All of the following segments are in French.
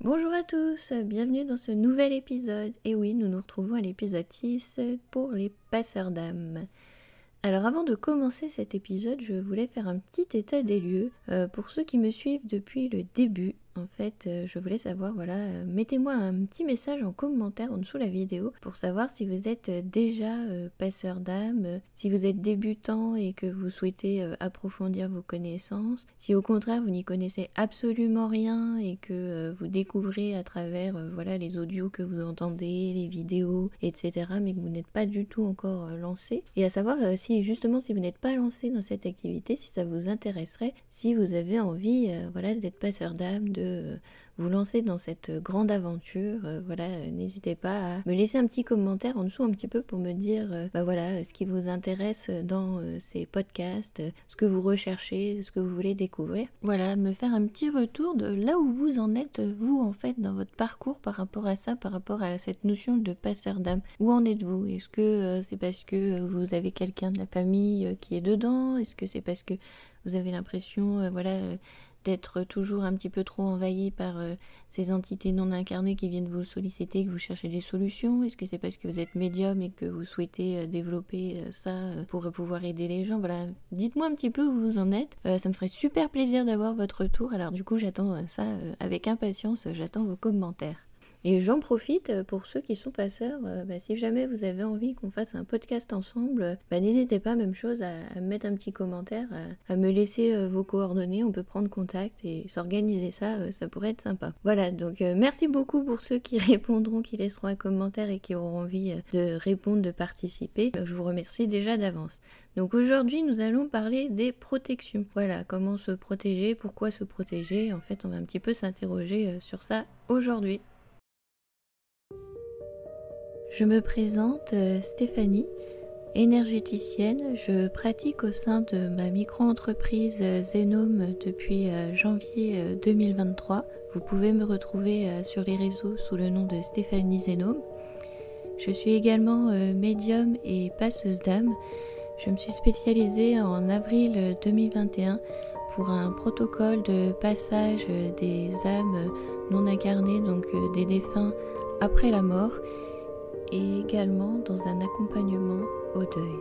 Bonjour à tous, bienvenue dans ce nouvel épisode. Et oui, nous nous retrouvons à l'épisode 6 pour les passeurs d'âme. Alors avant de commencer cet épisode, je voulais faire un petit état des lieux. Pour ceux qui me suivent depuis le début, en fait, je voulais savoir, mettez-moi un petit message en commentaire en dessous de la vidéo pour savoir si vous êtes déjà passeur d'âme, si vous êtes débutant et que vous souhaitez approfondir vos connaissances, si au contraire vous n'y connaissez absolument rien et que vous découvrez à travers les audios que vous entendez, les vidéos, etc., mais que vous n'êtes pas du tout encore lancé. Et à savoir si vous n'êtes pas lancé dans cette activité, si ça vous intéresserait, si vous avez envie d'être passeur d'âme, de vous lancer dans cette grande aventure, n'hésitez pas à me laisser un petit commentaire en dessous un petit peu pour me dire ce qui vous intéresse dans ces podcasts, ce que vous recherchez, ce que vous voulez découvrir. Voilà, me faire un petit retour de là où vous en êtes, vous en fait, dans votre parcours par rapport à ça, par rapport à cette notion de passeur d'âme. Où en êtes-vous? Est-ce que c'est parce que vous avez quelqu'un de la famille qui est dedans? Est-ce que c'est parce que vous avez l'impression d'être toujours un petit peu trop envahi par ces entités non incarnées qui viennent vous solliciter, que vous cherchez des solutions? Est-ce que c'est parce que vous êtes médium et que vous souhaitez développer ça pour pouvoir aider les gens? Voilà, dites-moi un petit peu où vous en êtes. Ça me ferait super plaisir d'avoir votre retour. Alors du coup, j'attends ça avec impatience. J'attends vos commentaires. Et j'en profite pour ceux qui sont passeurs, si jamais vous avez envie qu'on fasse un podcast ensemble, n'hésitez pas, même chose, à me mettre un petit commentaire, à me laisser vos coordonnées, on peut prendre contact et s'organiser ça, ça pourrait être sympa. Voilà, donc merci beaucoup pour ceux qui répondront, qui laisseront un commentaire et qui auront envie de répondre, de participer. Je vous remercie déjà d'avance. Donc aujourd'hui, nous allons parler des protections. Voilà, comment se protéger, pourquoi se protéger. En fait, on va un petit peu s'interroger sur ça aujourd'hui. Je me présente Stéphanie, énergéticienne. Je pratique au sein de ma micro-entreprise Zenome depuis janvier 2023. Vous pouvez me retrouver sur les réseaux sous le nom de Stéphanie Zenome. Je suis également médium et passeuse d'âme. Je me suis spécialisée en avril 2021 pour un protocole de passage des âmes non incarnées, donc des défunts après la mort, et également dans un accompagnement au deuil.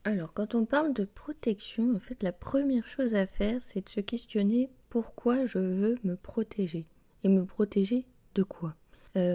Alors, quand on parle de protection, en fait, la première chose à faire, c'est de se questionner pourquoi je veux me protéger. Et me protéger de quoi ?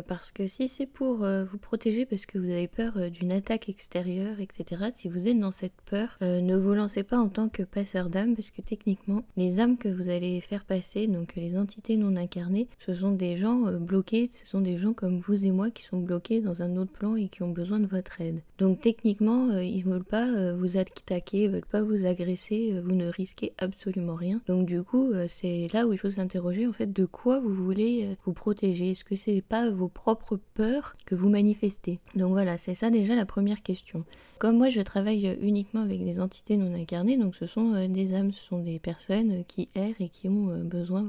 Parce que si c'est pour vous protéger parce que vous avez peur d'une attaque extérieure, etc., si vous êtes dans cette peur, ne vous lancez pas en tant que passeur d'âme, parce que techniquement, les âmes que vous allez faire passer, donc les entités non incarnées, ce sont des gens bloqués, ce sont des gens comme vous et moi qui sont bloqués dans un autre plan et qui ont besoin de votre aide. Donc techniquement, ils ne veulent pas vous attaquer, ils ne veulent pas vous agresser, vous ne risquez absolument rien. Donc du coup, c'est là où il faut s'interroger en fait de quoi vous voulez vous protéger. Est-ce que c'est pas vos propres peurs que vous manifestez? Donc voilà, c'est ça déjà la première question. Comme moi je travaille uniquement avec des entités non incarnées, donc ce sont des âmes, ce sont des personnes qui errent et qui ont besoin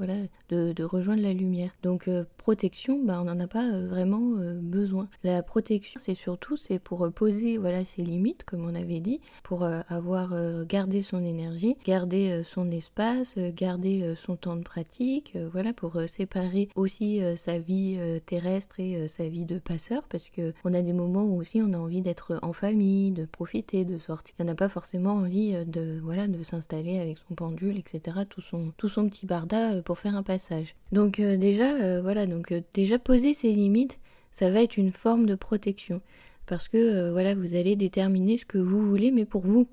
de rejoindre la lumière. Donc protection, on n'en a pas vraiment besoin. La protection c'est pour poser ses limites, comme on avait dit, pour avoir gardé son énergie, garder son espace, garder son temps de pratique, pour séparer aussi sa vie terrestre et sa vie de passeur, parce que on a des moments où aussi on a envie d'être en famille, de profiter, de sortir. On n'a pas forcément envie de s'installer avec son pendule, etc., tout son petit barda pour faire un passage. Donc déjà poser ses limites, ça va être une forme de protection, parce que vous allez déterminer ce que vous voulez, mais pour vous.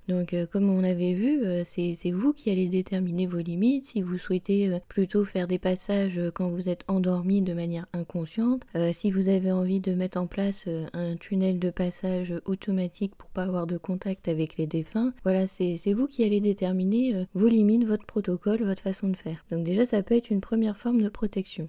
Donc comme on avait vu, c'est vous qui allez déterminer vos limites. Si vous souhaitez plutôt faire des passages quand vous êtes endormi de manière inconsciente, si vous avez envie de mettre en place un tunnel de passage automatique pour pas avoir de contact avec les défunts, c'est vous qui allez déterminer vos limites, votre protocole, votre façon de faire. Donc déjà ça peut être une première forme de protection.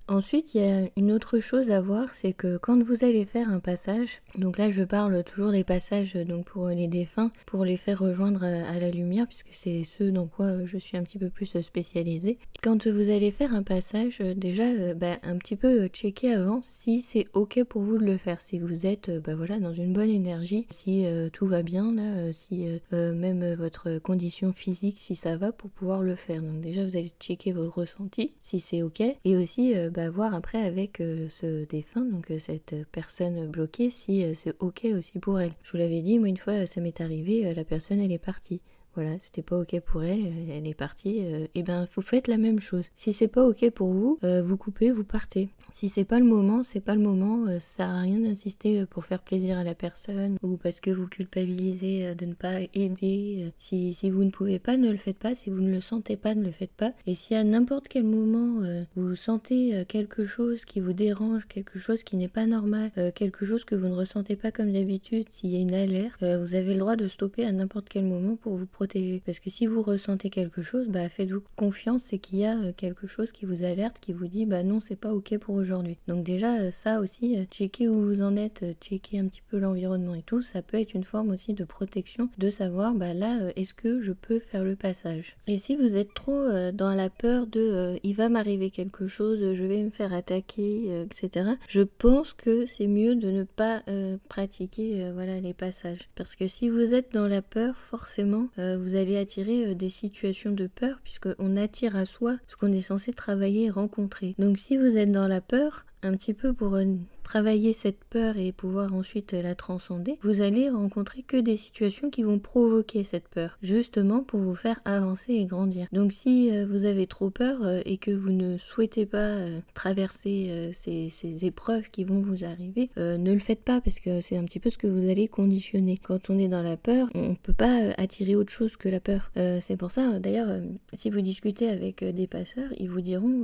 Ensuite, il y a une autre chose à voir, c'est que quand vous allez faire un passage, donc là je parle toujours des passages donc pour les défunts, pour les faire rejoindre à la lumière, puisque c'est ce dans quoi je suis un petit peu plus spécialisée. Quand vous allez faire un passage, déjà un petit peu checker avant si c'est ok pour vous de le faire, si vous êtes voilà, dans une bonne énergie, si tout va bien là, si même votre condition physique, si ça va pour pouvoir le faire. Donc déjà vous allez checker vos ressentis, si c'est ok, et aussi voir après avec ce défunt, donc cette personne bloquée, si c'est ok aussi pour elle. Je vous l'avais dit, moi une fois ça m'est arrivé, la personne elle est partie. Voilà, c'était pas ok pour elle, elle est partie, et ben vous faites la même chose. Si c'est pas ok pour vous, vous coupez, vous partez. Si c'est pas le moment, c'est pas le moment, ça sert à rien d'insister pour faire plaisir à la personne ou parce que vous culpabilisez de ne pas aider. Si vous ne pouvez pas, ne le faites pas. Si vous ne le sentez pas, ne le faites pas. Et si à n'importe quel moment vous sentez quelque chose qui vous dérange, quelque chose qui n'est pas normal, quelque chose que vous ne ressentez pas comme d'habitude, s'il y a une alerte, vous avez le droit de stopper à n'importe quel moment pour vous protéger. Parce que si vous ressentez quelque chose, faites-vous confiance, c'est qu'il y a quelque chose qui vous alerte, qui vous dit non, c'est pas ok pour aujourd'hui. Donc déjà ça aussi, checker où vous en êtes, checker un petit peu l'environnement et tout, ça peut être une forme aussi de protection, de savoir là est-ce que je peux faire le passage. Et si vous êtes trop dans la peur de il va m'arriver quelque chose, je vais me faire attaquer, etc. Je pense que c'est mieux de ne pas pratiquer les passages. Parce que si vous êtes dans la peur, forcément vous allez attirer des situations de peur, puisqu'on attire à soi ce qu'on est censé travailler et rencontrer. Donc si vous êtes dans la peur, un petit peu pour travailler cette peur et pouvoir ensuite la transcender, vous allez rencontrer que des situations qui vont provoquer cette peur, justement pour vous faire avancer et grandir. Donc si vous avez trop peur et que vous ne souhaitez pas traverser ces épreuves qui vont vous arriver, ne le faites pas, parce que c'est un petit peu ce que vous allez conditionner. Quand on est dans la peur, on ne peut pas attirer autre chose que la peur. C'est pour ça, d'ailleurs, si vous discutez avec des passeurs, ils vous diront,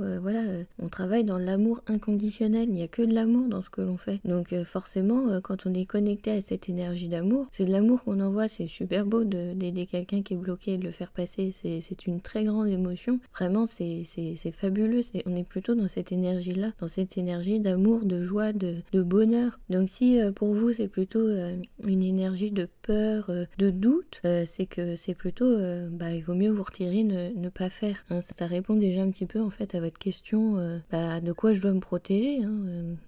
on travaille dans l'amour inconditionnel. Il n'y a que de l'amour dans ce que l'on fait. Donc forcément, quand on est connecté à cette énergie d'amour, c'est de l'amour qu'on envoie. C'est super beau d'aider quelqu'un qui est bloqué et de le faire passer. C'est une très grande émotion. Vraiment, c'est fabuleux. On est plutôt dans cette énergie-là, dans cette énergie d'amour, de joie, de bonheur. Donc si pour vous, c'est plutôt une énergie de peur, de doute, c'est que c'est plutôt, il vaut mieux vous retirer, ne pas faire. Hein. Ça répond déjà un petit peu en fait à votre question, de quoi je dois me protéger.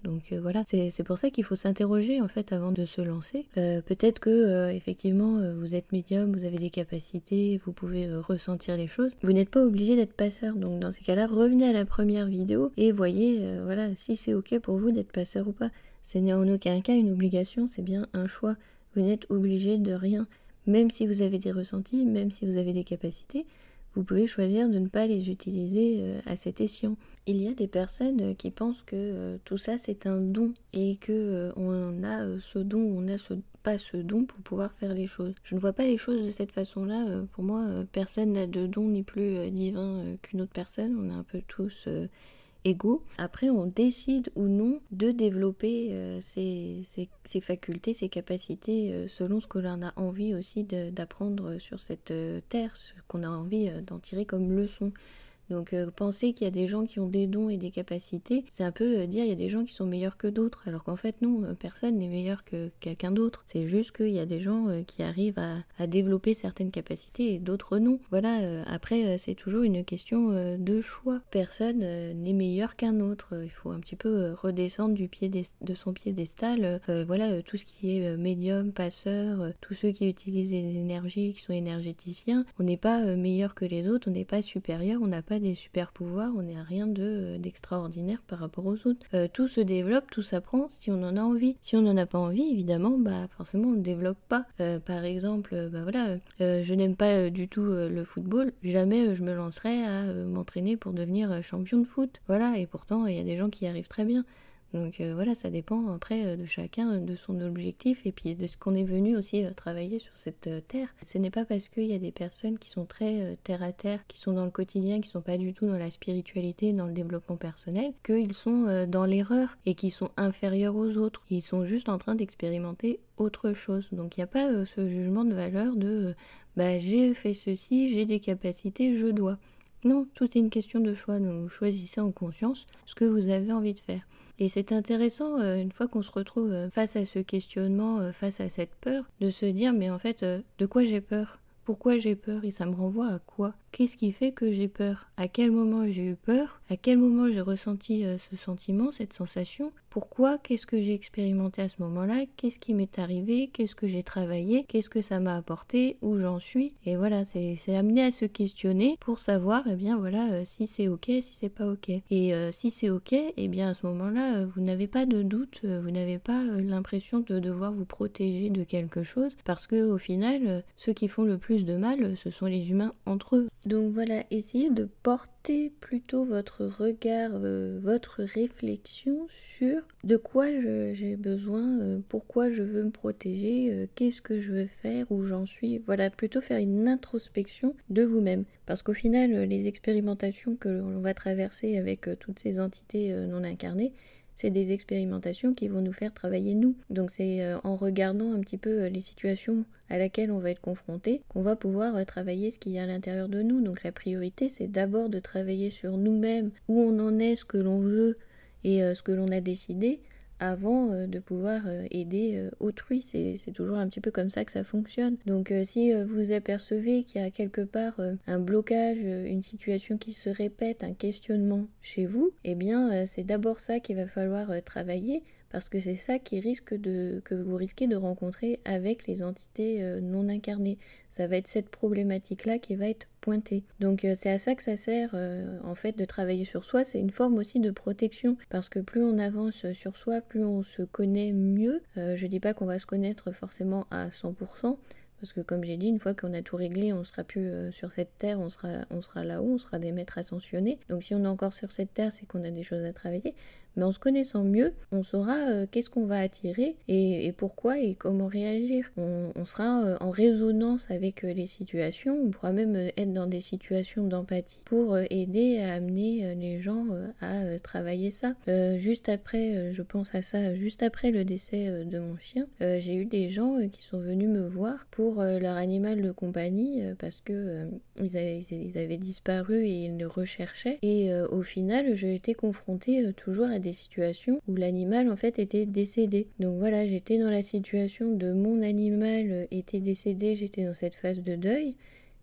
Donc voilà, c'est pour ça qu'il faut s'interroger en fait avant de se lancer. Peut-être que effectivement vous êtes médium, vous avez des capacités, vous pouvez ressentir les choses. Vous n'êtes pas obligé d'être passeur. Donc dans ces cas-là, revenez à la première vidéo et voyez si c'est ok pour vous d'être passeur ou pas. Ce n'est en aucun cas une obligation, c'est bien un choix. Vous n'êtes obligé de rien. Même si vous avez des ressentis, même si vous avez des capacités, vous pouvez choisir de ne pas les utiliser à cet escient. Il y a des personnes qui pensent que tout ça c'est un don et que on a ce don, on a pas ce don pour pouvoir faire les choses. Je ne vois pas les choses de cette façon-là. Pour moi, personne n'a de don ni plus divin qu'une autre personne. On est un peu tous égaux. Après, on décide ou non de développer ses facultés, ses capacités selon ce que l'on a envie aussi d'apprendre sur cette terre, ce qu'on a envie d'en tirer comme leçon. Donc penser qu'il y a des gens qui ont des dons et des capacités, c'est un peu dire il y a des gens qui sont meilleurs que d'autres, alors qu'en fait non, personne n'est meilleur que quelqu'un d'autre. C'est juste qu'il y a des gens qui arrivent à développer certaines capacités et d'autres non. Voilà, après c'est toujours une question de choix. Personne n'est meilleur qu'un autre. Il faut un petit peu redescendre de son piédestal. Tout ce qui est médium, passeur, tous ceux qui utilisent les énergies, qui sont énergéticiens, on n'est pas meilleur que les autres, on n'est pas supérieur, on n'a pas des super pouvoirs, on n'est à rien d'extraordinaire par rapport aux autres. Tout se développe, tout s'apprend si on en a envie. Si on n'en a pas envie, évidemment, forcément on ne développe pas. Par exemple, je n'aime pas du tout le football, jamais je me lancerai à m'entraîner pour devenir champion de foot. Voilà, et pourtant il y a des gens qui y arrivent très bien. Donc ça dépend après de chacun, de son objectif et puis de ce qu'on est venu aussi travailler sur cette terre. Ce n'est pas parce qu'il y a des personnes qui sont très terre à terre, qui sont dans le quotidien, qui sont pas du tout dans la spiritualité, dans le développement personnel, qu'ils sont dans l'erreur et qu'ils sont inférieurs aux autres. Ils sont juste en train d'expérimenter autre chose. Donc il n'y a pas ce jugement de valeur de j'ai fait ceci, j'ai des capacités, je dois. Non, tout est une question de choix. Donc vous choisissez en conscience ce que vous avez envie de faire. Et c'est intéressant, une fois qu'on se retrouve face à ce questionnement, face à cette peur, de se dire, mais en fait, de quoi j'ai peur? Pourquoi j'ai peur? Et ça me renvoie à quoi? Qu'est-ce qui fait que j'ai peur? À quel moment j'ai eu peur? À quel moment j'ai ressenti ce sentiment, cette sensation? Pourquoi? Qu'est-ce que j'ai expérimenté à ce moment-là? Qu'est-ce qui m'est arrivé? Qu'est-ce que j'ai travaillé? Qu'est-ce que ça m'a apporté? Où j'en suis? Et voilà, c'est amené à se questionner pour savoir, eh bien voilà, si c'est ok, si c'est pas ok. Et si c'est ok, eh bien à ce moment-là, vous n'avez pas de doute, vous n'avez pas l'impression de devoir vous protéger de quelque chose, parce que au final, ceux qui font le plus de mal, ce sont les humains entre eux. Donc voilà, essayez de porter plutôt votre regard, votre réflexion sur de quoi j'ai besoin, pourquoi je veux me protéger, qu'est-ce que je veux faire, où j'en suis. Voilà, plutôt faire une introspection de vous-même. Parce qu'au final, les expérimentations que l'on va traverser avec toutes ces entités non incarnées, c'est des expérimentations qui vont nous faire travailler nous. Donc c'est en regardant un petit peu les situations à laquelle on va être confronté qu'on va pouvoir travailler ce qu'il y a à l'intérieur de nous. Donc la priorité, c'est d'abord de travailler sur nous-mêmes, où on en est, ce que l'on veut et ce que l'on a décidé, avant de pouvoir aider autrui. C'est toujours un petit peu comme ça que ça fonctionne. Donc si vous apercevez qu'il y a quelque part un blocage, une situation qui se répète, un questionnement chez vous, eh bien c'est d'abord ça qu'il va falloir travailler, parce que c'est ça que vous risquez de rencontrer avec les entités non incarnées. Ça va être cette problématique-là qui va être pointée. Donc c'est à ça que ça sert en fait de travailler sur soi. C'est une forme aussi de protection, parce que plus on avance sur soi, plus on se connaît mieux. Je dis pas qu'on va se connaître forcément à 100%, parce que comme j'ai dit, une fois qu'on a tout réglé, on sera plus sur cette terre, on sera là-haut, on sera des maîtres ascensionnés. Donc si on est encore sur cette terre, c'est qu'on a des choses à travailler. Mais en se connaissant mieux, on saura qu'est-ce qu'on va attirer et pourquoi et comment réagir. On sera en résonance avec les situations, on pourra même être dans des situations d'empathie pour aider à amener les gens à travailler ça. Juste après, je pense à ça, juste après le décès de mon chien, j'ai eu des gens qui sont venus me voir pour leur animal de compagnie parce que ils avaient disparu et ils le recherchaient. Et au final, j'ai été confrontée toujours à des situations où l'animal en fait était décédé. Donc voilà, j'étais dans la situation de mon animal était décédé, j'étais dans cette phase de deuil.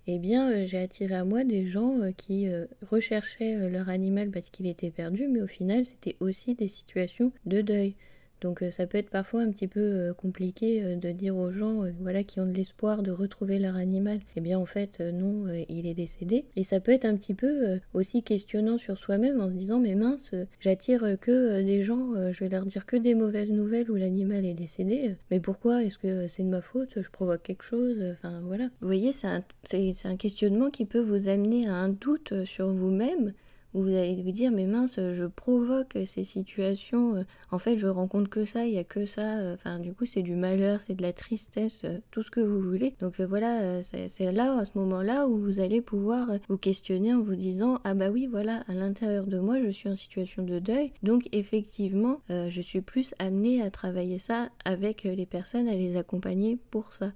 Eh bien, j'ai attiré à moi des gens qui recherchaient leur animal parce qu'il était perdu, mais au final, c'était aussi des situations de deuil. Donc ça peut être parfois un petit peu compliqué de dire aux gens voilà, qui ont de l'espoir de retrouver leur animal. Eh bien en fait non, il est décédé. Et ça peut être un petit peu aussi questionnant sur soi-même en se disant mais mince, j'attire que des gens, je vais leur dire que des mauvaises nouvelles où l'animal est décédé. Mais pourquoi? Est-ce que c'est de ma faute? Je provoque quelque chose? Enfin voilà. Vous voyez, c'est un questionnement qui peut vous amener à un doute sur vous-même, où vous allez vous dire mais mince, je provoque ces situations, en fait je rencontre que ça, il n'y a que ça, enfin du coup c'est du malheur, c'est de la tristesse, tout ce que vous voulez. Donc voilà, c'est là à ce moment-là où vous allez pouvoir vous questionner en vous disant ah bah oui voilà, à l'intérieur de moi je suis en situation de deuil, donc effectivement je suis plus amenée à travailler ça avec les personnes, à les accompagner pour ça.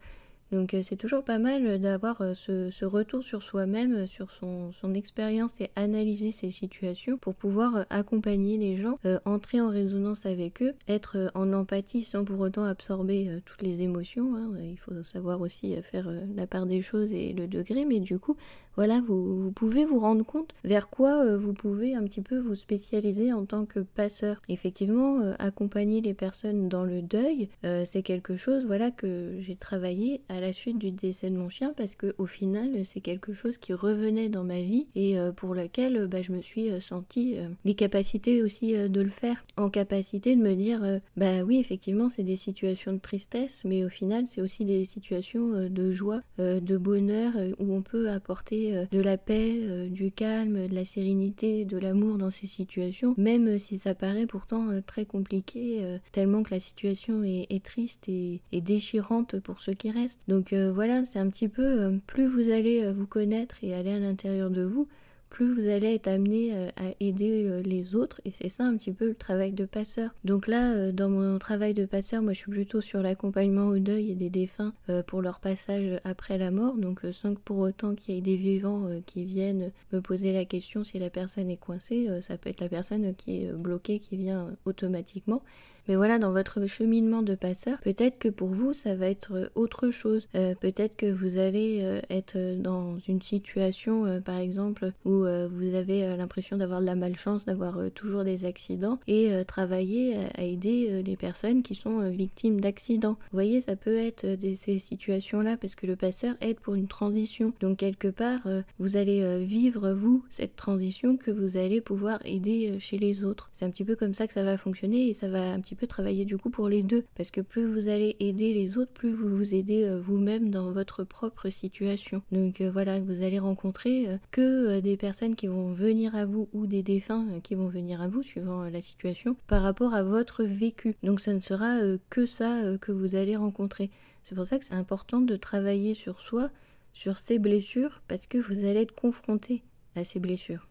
Donc c'est toujours pas mal d'avoir ce retour sur soi-même, sur son expérience et analyser ses situations pour pouvoir accompagner les gens, entrer en résonance avec eux, être en empathie sans pour autant absorber toutes les émotions. Hein. Il faut savoir aussi faire la part des choses et le degré, mais du coup, voilà, vous pouvez vous rendre compte vers quoi vous pouvez un petit peu vous spécialiser en tant que passeur. Effectivement, accompagner les personnes dans le deuil, c'est quelque chose voilà, que j'ai travaillé à la suite du décès de mon chien, parce que au final, c'est quelque chose qui revenait dans ma vie et pour lequel je me suis sentie les capacités aussi de le faire. En capacité de me dire, bah oui, effectivement, c'est des situations de tristesse, mais au final, c'est aussi des situations de joie, de bonheur, où on peut apporter de la paix, du calme, de la sérénité, de l'amour dans ces situations, même si ça paraît pourtant très compliqué, tellement que la situation est triste et déchirante pour ceux qui restent. Donc voilà, c'est un petit peu, plus vous allez vous connaître et aller à l'intérieur de vous, plus vous allez être amené à aider les autres, et c'est ça un petit peu le travail de passeur. Donc là, dans mon travail de passeur, moi je suis plutôt sur l'accompagnement au deuil et des défunts pour leur passage après la mort, donc sans que pour autant qu'il y ait des vivants qui viennent me poser la question si la personne est coincée, ça peut être la personne qui est bloquée qui vient automatiquement. Mais voilà, dans votre cheminement de passeur, peut-être que pour vous, ça va être autre chose. Peut-être que vous allez être dans une situation, par exemple, où vous avez l'impression d'avoir de la malchance, d'avoir toujours des accidents, et travailler à aider les personnes qui sont victimes d'accidents. Vous voyez, ça peut être ces situations-là, parce que le passeur aide pour une transition. Donc quelque part, vous allez vivre, vous, cette transition que vous allez pouvoir aider chez les autres. C'est un petit peu comme ça que ça va fonctionner, et ça va un petit peu travailler du coup pour les deux, parce que plus vous allez aider les autres, plus vous vous aidez vous-même dans votre propre situation. Donc voilà, vous allez rencontrer que des personnes qui vont venir à vous, ou des défunts qui vont venir à vous, suivant la situation, par rapport à votre vécu. Donc ça ne sera que ça que vous allez rencontrer. C'est pour ça que c'est important de travailler sur soi, sur ses blessures, parce que vous allez être confronté à ces blessures.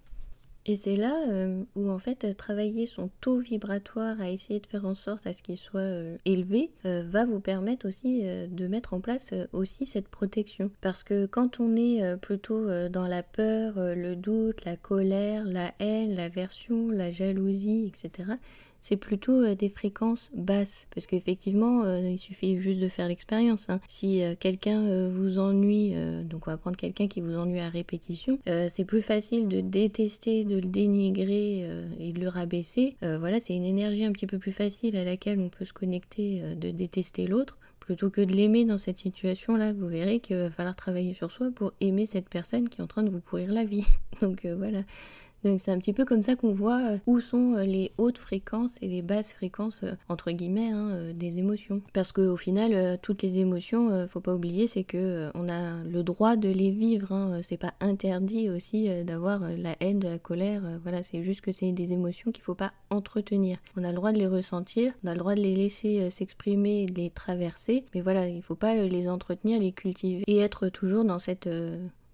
Et c'est là où en fait travailler son taux vibratoire, à essayer de faire en sorte à ce qu'il soit élevé, va vous permettre aussi de mettre en place aussi cette protection. Parce que quand on est plutôt dans la peur, le doute, la colère, la haine, l'aversion, la jalousie, etc., c'est plutôt des fréquences basses. Parce qu'effectivement, il suffit juste de faire l'expérience. Si quelqu'un vous ennuie, donc on va prendre quelqu'un qui vous ennuie à répétition, c'est plus facile de détester, de le dénigrer et de le rabaisser. Voilà, c'est une énergie un petit peu plus facile à laquelle on peut se connecter, de détester l'autre. Plutôt que de l'aimer dans cette situation-là, vous verrez qu'il va falloir travailler sur soi pour aimer cette personne qui est en train de vous pourrir la vie. Donc voilà. Donc c'est un petit peu comme ça qu'on voit où sont les hautes fréquences et les basses fréquences, entre guillemets, des émotions. Parce qu'au final, toutes les émotions, faut pas oublier, c'est que on a le droit de les vivre. C'est pas interdit aussi d'avoir la haine, de la colère. Voilà, c'est juste que c'est des émotions qu'il faut pas entretenir. On a le droit de les ressentir, on a le droit de les laisser s'exprimer, de les traverser. Mais voilà, il faut pas les entretenir, les cultiver et être toujours dans cette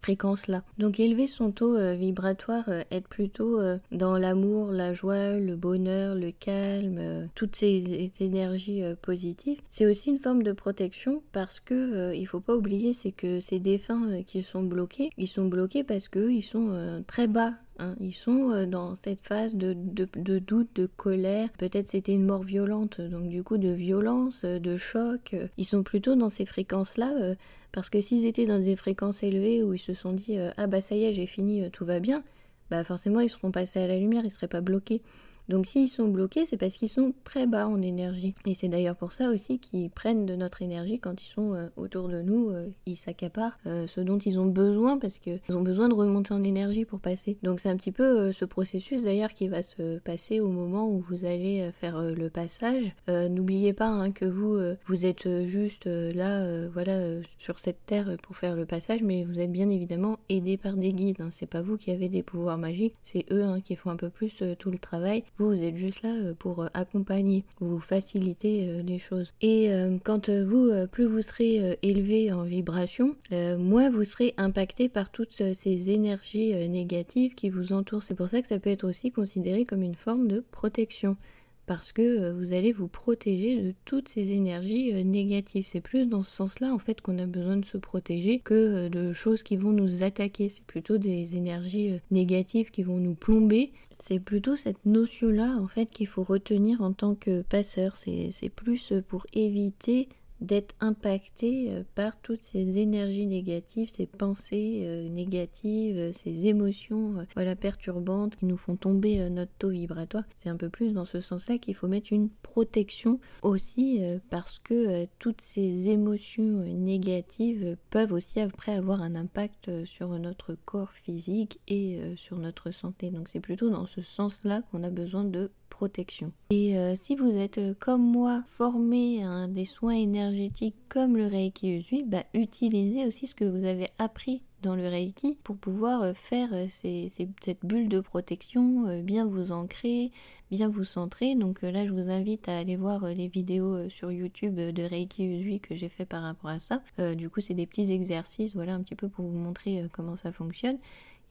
fréquence-là. Donc élever son taux vibratoire, être plutôt dans l'amour, la joie, le bonheur, le calme, toutes ces énergies positives, c'est aussi une forme de protection, parce que il faut pas oublier, c'est que ces défunts qui sont bloqués, ils sont bloqués parce que ils sont très bas. Ils sont dans cette phase de doute, de colère. Peut-être c'était une mort violente, donc du coup de violence, de choc. Ils sont plutôt dans ces fréquences-là, parce que s'ils étaient dans des fréquences élevées où ils se sont dit ah bah ça y est, j'ai fini, tout va bien, bah forcément ils seront passés à la lumière, ils seraient pas bloqués. Donc s'ils sont bloqués, c'est parce qu'ils sont très bas en énergie. Et c'est d'ailleurs pour ça aussi qu'ils prennent de notre énergie quand ils sont autour de nous, ils s'accaparent ce dont ils ont besoin, parce qu'ils ont besoin de remonter en énergie pour passer. Donc c'est un petit peu ce processus d'ailleurs qui va se passer au moment où vous allez faire le passage. N'oubliez pas que vous êtes juste là, voilà, sur cette terre pour faire le passage, mais vous êtes bien évidemment aidé par des guides. C'est pas vous qui avez des pouvoirs magiques, c'est eux qui font un peu plus tout le travail. Vous êtes juste là pour accompagner, vous faciliter les choses. Et quand plus vous serez élevé en vibration, moins vous serez impacté par toutes ces énergies négatives qui vous entourent. C'est pour ça que ça peut être aussi considéré comme une forme de protection, parce que vous allez vous protéger de toutes ces énergies négatives. C'est plus dans ce sens-là en fait qu'on a besoin de se protéger que de choses qui vont nous attaquer. C'est plutôt des énergies négatives qui vont nous plomber. C'est plutôt cette notion-là en fait qu'il faut retenir en tant que passeur. C'est plus pour éviter d'être impacté par toutes ces énergies négatives, ces pensées négatives, ces émotions voilà, perturbantes qui nous font tomber notre taux vibratoire. C'est un peu plus dans ce sens-là qu'il faut mettre une protection aussi, parce que toutes ces émotions négatives peuvent aussi après avoir un impact sur notre corps physique et sur notre santé. Donc c'est plutôt dans ce sens-là qu'on a besoin de protection. Et si vous êtes comme moi formé à des soins énergétiques comme le Reiki Usui, utilisez aussi ce que vous avez appris dans le Reiki pour pouvoir faire cette bulle de protection, bien vous ancrer, bien vous centrer. Donc là je vous invite à aller voir les vidéos sur YouTube de Reiki Usui que j'ai fait par rapport à ça. Du coup c'est des petits exercices, voilà, un petit peu pour vous montrer comment ça fonctionne.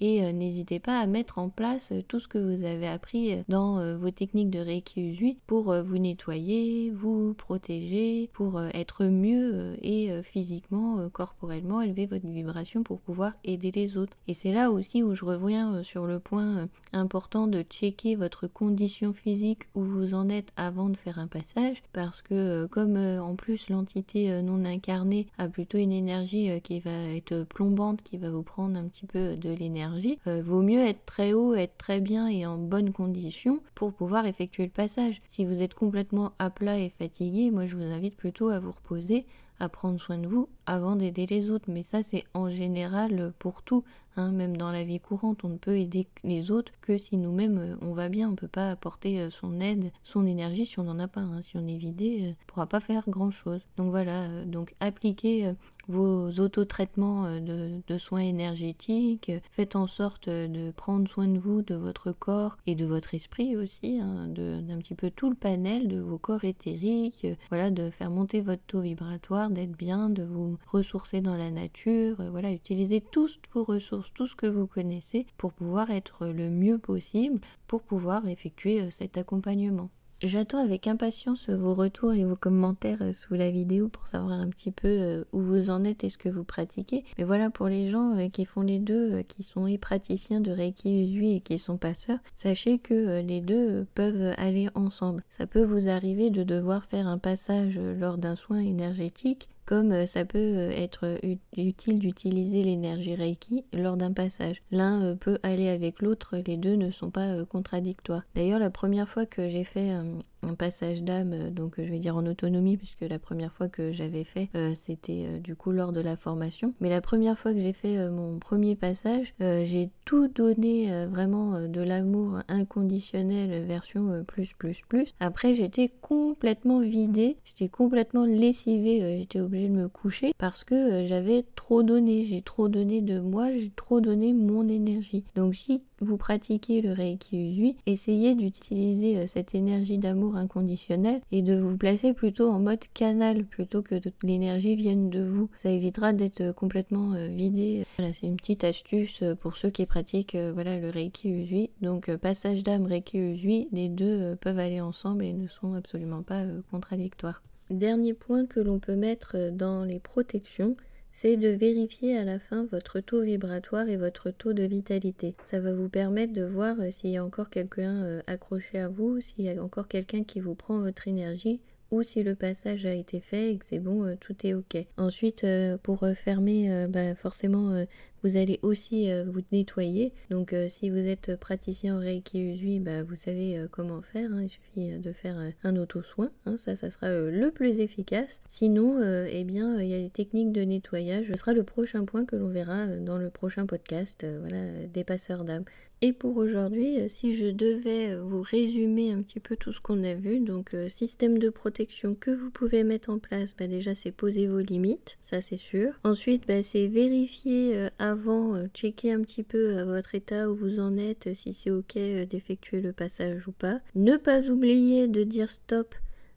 et n'hésitez pas à mettre en place tout ce que vous avez appris dans vos techniques de Reiki Usui pour vous nettoyer, vous protéger, pour être mieux et physiquement, corporellement, élever votre vibration pour pouvoir aider les autres. Et c'est là aussi où je reviens sur le point important de checker votre condition physique où vous en êtes avant de faire un passage, parce que comme en plus l'entité non incarnée a plutôt une énergie qui va être plombante, qui va vous prendre un petit peu de l'énergie, vaut mieux être très haut, être très bien et en bonne condition pour pouvoir effectuer le passage. Si vous êtes complètement à plat et fatigué, moi je vous invite plutôt à vous reposer, à prendre soin de vous avant d'aider les autres. Mais ça c'est en général pour tout, hein, même dans la vie courante, on ne peut aider les autres que si nous-mêmes on va bien. On ne peut pas apporter son aide, son énergie si on n'en a pas, hein. Si on est vidé, on ne pourra pas faire grand chose. Donc voilà, donc appliquez vos autotraitements de soins énergétiques, faites en sorte de prendre soin de vous, de votre corps et de votre esprit aussi, hein, d'un petit peu tout le panel de vos corps éthériques, voilà, de faire monter votre taux vibratoire, d'être bien, de vous ressourcer dans la nature, voilà, utilisez toutes vos ressources, tout ce que vous connaissez pour pouvoir être le mieux possible, pour pouvoir effectuer cet accompagnement. J'attends avec impatience vos retours et vos commentaires sous la vidéo pour savoir un petit peu où vous en êtes et ce que vous pratiquez. Mais voilà, pour les gens qui font les deux, qui sont et praticiens de Reiki Usui et qui sont passeurs, sachez que les deux peuvent aller ensemble. Ça peut vous arriver de devoir faire un passage lors d'un soin énergétique, comme ça peut être utile d'utiliser l'énergie Reiki lors d'un passage. L'un peut aller avec l'autre, les deux ne sont pas contradictoires. D'ailleurs, la première fois que j'ai fait un passage d'âme, donc je vais dire en autonomie, puisque la première fois que j'avais fait, c'était du coup lors de la formation. Mais la première fois que j'ai fait mon premier passage, j'ai tout donné, vraiment de l'amour inconditionnel, version plus. Après, j'étais complètement vidée, j'étais complètement lessivée, j'étais obligée de me coucher parce que j'avais trop donné, j'ai trop donné de moi, j'ai trop donné mon énergie. Donc si vous pratiquez le Reiki Usui, essayez d'utiliser cette énergie d'amour inconditionnel et de vous placer plutôt en mode canal plutôt que l'énergie vienne de vous. Ça évitera d'être complètement vidé. Voilà, c'est une petite astuce pour ceux qui pratiquent voilà, le Reiki Usui. Donc passage d'âme, Reiki Usui, les deux peuvent aller ensemble et ne sont absolument pas contradictoires. Dernier point que l'on peut mettre dans les protections, c'est de vérifier à la fin votre taux vibratoire et votre taux de vitalité. Ça va vous permettre de voir s'il y a encore quelqu'un accroché à vous, s'il y a encore quelqu'un qui vous prend votre énergie, ou si le passage a été fait et que c'est bon, tout est ok. Ensuite, pour fermer, forcément, vous allez aussi vous nettoyer. Donc si vous êtes praticien en Reiki Usui, vous savez comment faire, hein. Il suffit de faire un auto-soin, hein. Ça sera le plus efficace. Sinon, eh bien, il y a des techniques de nettoyage. Ce sera le prochain point que l'on verra dans le prochain podcast, voilà, des passeurs d'âme. Et pour aujourd'hui, si je devais vous résumer un petit peu tout ce qu'on a vu, donc système de protection que vous pouvez mettre en place, déjà c'est poser vos limites, ça c'est sûr. Ensuite, c'est vérifier avant, checker un petit peu votre état où vous en êtes, si c'est ok d'effectuer le passage ou pas. Ne pas oublier de dire stop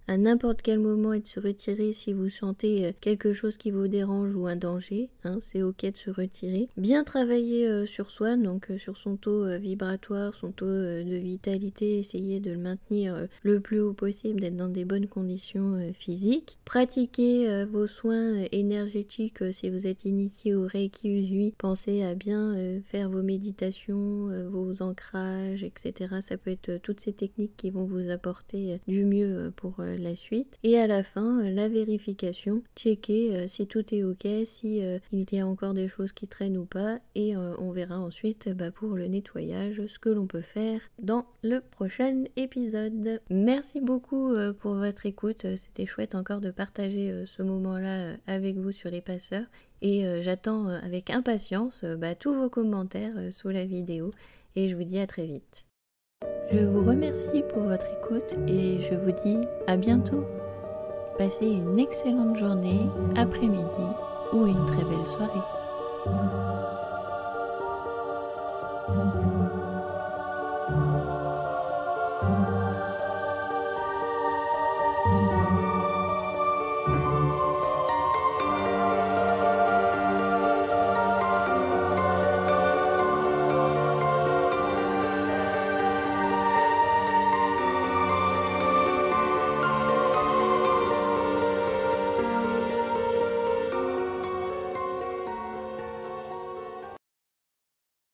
à n'importe quel moment et de se retirer si vous sentez quelque chose qui vous dérange ou un danger, hein, c'est ok de se retirer. Bien travailler sur soi, donc sur son taux vibratoire, son taux de vitalité, essayer de le maintenir le plus haut possible, d'être dans des bonnes conditions physiques. Pratiquer vos soins énergétiques si vous êtes initié au Reiki Usui, pensez à bien faire vos méditations, vos ancrages, etc. Ça peut être toutes ces techniques qui vont vous apporter du mieux pour la suite. Et à la fin, la vérification, checker si tout est ok, si il y a encore des choses qui traînent ou pas, et on verra ensuite pour le nettoyage ce que l'on peut faire dans le prochain épisode. Merci beaucoup pour votre écoute, c'était chouette encore de partager ce moment-là avec vous sur les passeurs, et j'attends avec impatience tous vos commentaires sous la vidéo, et je vous dis à très vite. Je vous remercie pour votre écoute et je vous dis à bientôt. Passez une excellente journée, après-midi ou une très belle soirée.